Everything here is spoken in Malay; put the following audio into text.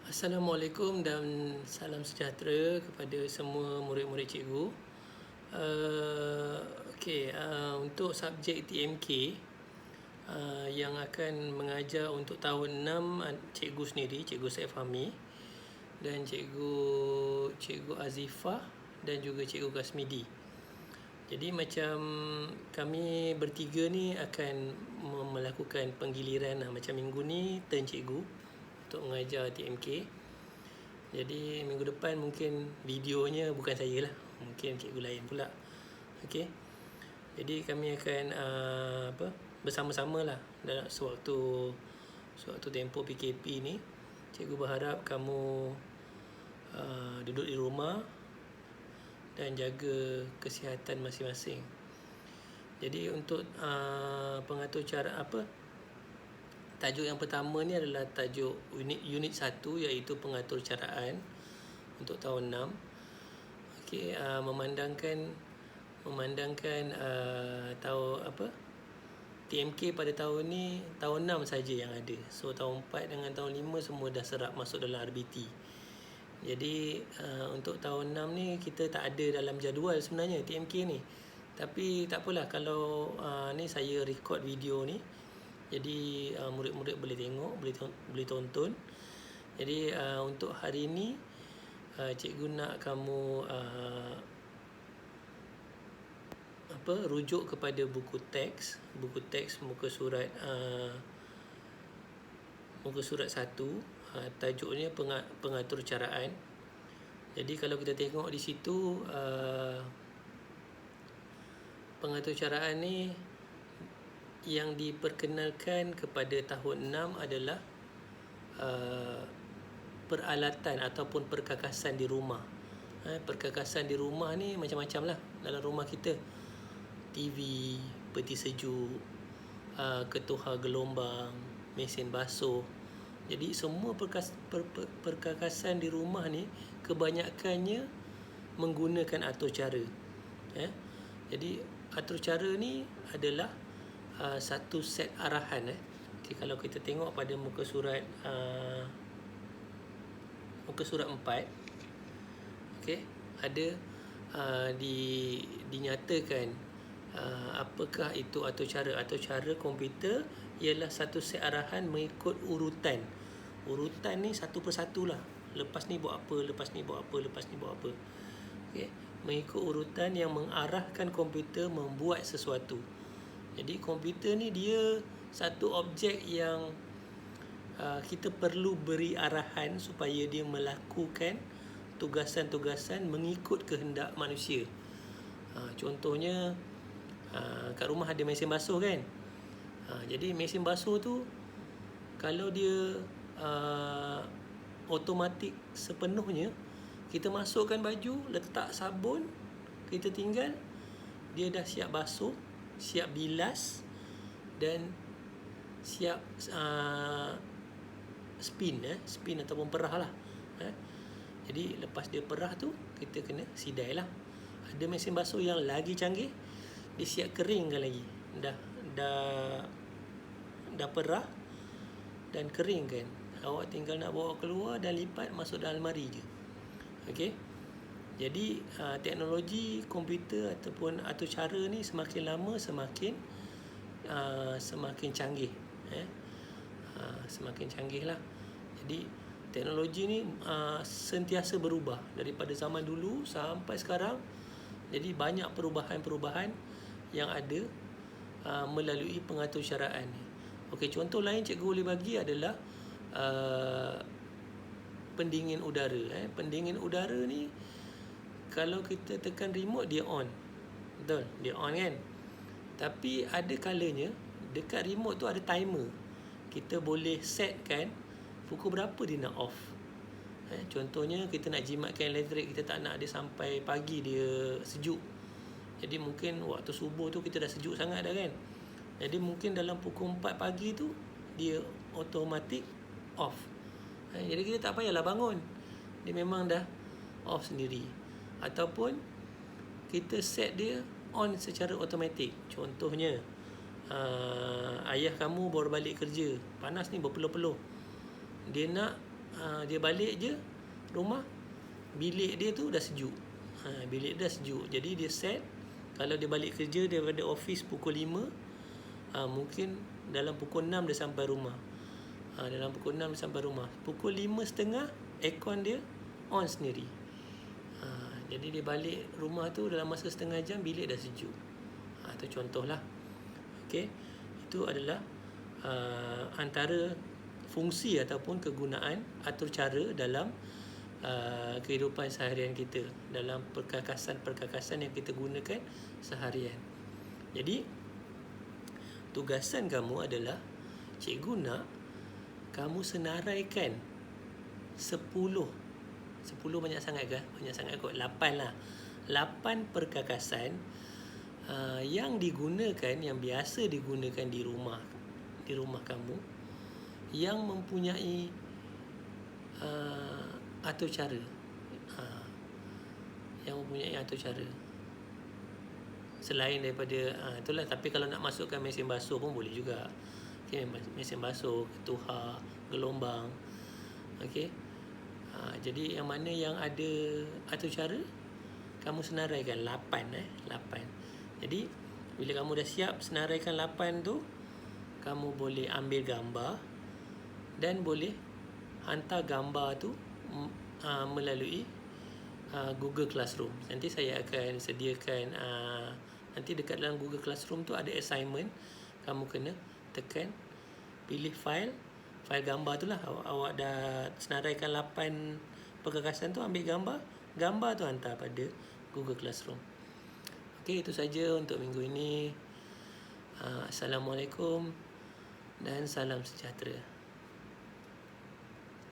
Assalamualaikum dan salam sejahtera kepada semua murid-murid cikgu. Uh, untuk subjek TMK yang akan mengajar untuk tahun 6 cikgu sendiri, cikgu Saif Fahmi dan cikgu Azifah dan juga cikgu Kasmidi. Jadi macam kami bertiga ni akan melakukan penggiliran macam minggu ni turn cikgu untuk mengajar TMK. Jadi minggu depan mungkin videonya bukan saya lah, mungkin cikgu lain pula. Okey. Jadi kami akan bersama-sama lah dalam sewaktu tempoh PKP ni. Cikgu berharap kamu duduk di rumah dan jaga kesihatan masing-masing. Jadi untuk pengatur cara tajuk yang pertama ni adalah tajuk unit 1 iaitu pengatur caraan untuk tahun 6. Okey, memandangkan TMK pada tahun ni tahun 6 saja yang ada. So tahun 4 dengan tahun 5 semua dah serap masuk dalam RBT. Jadi untuk tahun 6 ni kita tak ada dalam jadual sebenarnya TMK ni. Tapi tak apalah kalau ni saya record video ni. Jadi murid-murid boleh tengok, boleh tonton. Jadi untuk hari ni cikgu nak kamu rujuk kepada buku teks muka surat 1, tajuknya pengatur caraan. Jadi kalau kita tengok di situ pengatur caraan ni yang diperkenalkan kepada tahun 6 adalah peralatan ataupun perkakasan di rumah. Perkakasan di rumah ni macam-macam lah dalam rumah kita. TV, peti sejuk, ketuhar gelombang, mesin basuh. Jadi semua perkakasan di rumah ni kebanyakannya menggunakan atur cara. Jadi atur cara ni adalah satu set arahan. Okay, kalau kita tengok pada muka surat 4, okay, ada dinyatakan apakah itu atur cara. Atur cara komputer ialah satu set arahan mengikut urutan. Urutan ni satu persatu lah. Lepas ni buat apa, lepas ni buat apa, lepas ni buat apa. Okay, mengikut urutan yang mengarahkan komputer membuat sesuatu. Jadi komputer ni dia satu objek yang kita perlu beri arahan supaya dia melakukan tugasan-tugasan mengikut kehendak manusia. Contohnya kat rumah ada mesin basuh kan. Jadi mesin basuh tu kalau dia automatik sepenuhnya, kita masukkan baju, letak sabun, kita tinggal, dia dah siap basuh, siap bilas dan siap spin ataupun perah lah. Jadi lepas dia perah tu kita kena sidai lah. Ada mesin basuh yang lagi canggih, dia siap keringkan lagi. Dah perah dan keringkan. Awak tinggal nak bawa keluar dan lipat masuk dalam almari je. Okey. Jadi teknologi komputer ataupun atur cara ni semakin lama semakin canggih. Semakin canggih lah. Jadi teknologi ni sentiasa berubah daripada zaman dulu sampai sekarang. Jadi banyak perubahan-perubahan yang ada melalui pengatur caraan ni. Okey, contoh lain cikgu boleh bagi adalah pendingin udara. Pendingin udara ni kalau kita tekan remote dia on. Betul, dia on kan. Tapi ada kalanya dekat remote tu ada timer. Kita boleh setkan pukul berapa dia nak off. Contohnya kita nak jimatkan elektrik, kita tak nak dia sampai pagi dia sejuk. Jadi mungkin waktu subuh tu kita dah sejuk sangat dah kan. Jadi mungkin dalam pukul 4 pagi tu dia automatic off. Jadi kita tak payahlah bangun. Dia memang dah off sendiri. Ataupun kita set dia on secara automatik. Contohnya ayah kamu baru balik kerja, panas ni berpeluh-peluh, dia nak dia balik je rumah, bilik dia tu dah sejuk. Bilik dia dah sejuk. Jadi dia set, kalau dia balik kerja daripada office pukul 5, mungkin dalam pukul 6 dia sampai rumah. Dalam pukul 6 dia sampai rumah. Pukul 5.30 aircon dia on sendiri. Jadi dia balik rumah tu dalam masa setengah jam, bilik dah sejuk. Itu contohlah. Okey. Itu adalah antara fungsi ataupun kegunaan atur cara dalam kehidupan seharian kita, dalam perkakasan yang kita gunakan seharian. Jadi tugasan kamu adalah, cikgu nak kamu senaraikan 10 banyak sangat ke? Banyak sangat kot. 8 lah. 8 perkakasan yang digunakan, yang biasa digunakan di rumah kamu, yang mempunyai atur cara. Yang mempunyai atur cara. Selain daripada itulah, tapi kalau nak masukkan mesin basuh pun boleh juga. Okey, mesin basuh, ketuhar, gelombang. Okey. Jadi yang mana yang ada atur cara, kamu senaraikan 8. 8. Jadi bila kamu dah siap senaraikan 8 tu, kamu boleh ambil gambar dan boleh hantar gambar tu melalui Google Classroom. Nanti saya akan sediakan, nanti dekat dalam Google Classroom tu ada assignment. Kamu kena tekan, pilih file gambar tu lah. Awak dah senaraikan 8 perkakasan tu, ambil gambar tu hantar pada Google Classroom. Okey, itu saja untuk minggu ini. Assalamualaikum dan salam sejahtera.